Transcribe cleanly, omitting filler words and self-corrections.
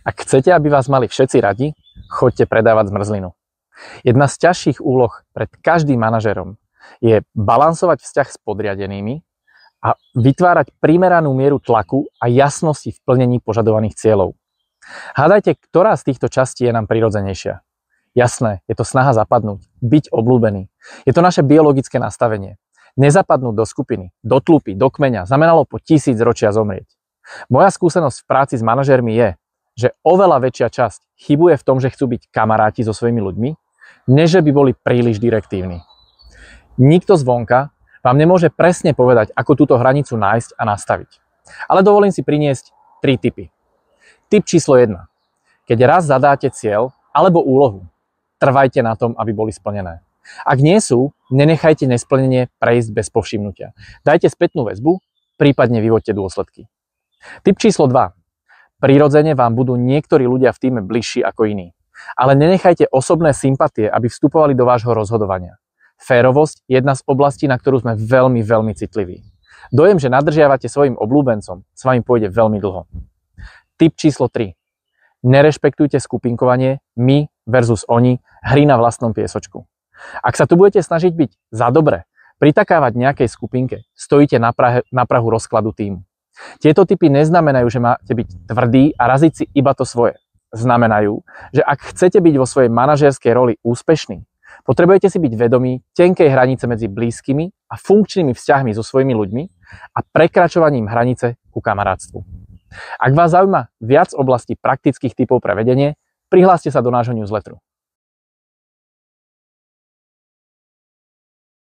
Ak chcete, aby vás mali všetci radi, choďte predávať zmrzlinu. Jedna z ťažších úloh pred každým manažerom je balansovať vzťah s podriadenými a vytvárať primeranú mieru tlaku a jasnosti v plnení požadovaných cieľov. Hádajte, ktorá z týchto častí je nám prirodzenejšia. Jasné, je to snaha zapadnúť, byť obľúbený. Je to naše biologické nastavenie. Nezapadnúť do skupiny, do tlupy, do kmeňa znamenalo po 1000 ročia zomrieť. Moja skúsenosť v práci s manažérmi je, že oveľa väčšia časť chybuje v tom, že chcú byť kamaráti so svojimi ľuďmi, než že by boli príliš direktívni. Nikto zvonka vám nemôže presne povedať, ako túto hranicu nájsť a nastaviť. Ale dovolím si priniesť 3 tipy. Tip číslo 1. Keď raz zadáte cieľ alebo úlohu, trvajte na tom, aby boli splnené. Ak nie sú, nenechajte nesplnenie prejsť bez povšimnutia. Dajte spätnú väzbu, prípadne vyvoďte dôsledky. Tip číslo 2. Prirodzene vám budú niektorí ľudia v tíme bližší ako iní. Ale nenechajte osobné sympatie, aby vstupovali do vášho rozhodovania. Férovosť je jedna z oblastí, na ktorú sme veľmi, veľmi citliví. Dojem, že nadržiavate svojim obľúbencom, s vami pôjde veľmi dlho. Tip číslo 3. Nerešpektujte skupinkovanie, my versus oni, hry na vlastnom piesočku. Ak sa tu budete snažiť byť za dobre, pritakávať nejakej skupinke, stojíte na prahu rozkladu tímu. Tieto typy neznamenajú, že máte byť tvrdý a raziť si iba to svoje. Znamenajú, že ak chcete byť vo svojej manažérskej roli úspešní, potrebujete si byť vedomí tenkej hranice medzi blízkymi a funkčnými vzťahmi so svojimi ľuďmi a prekračovaním hranice ku kamarátstvu. Ak vás zaujíma viac oblastí praktických typov pre vedenie, prihláste sa do nášho newsletteru.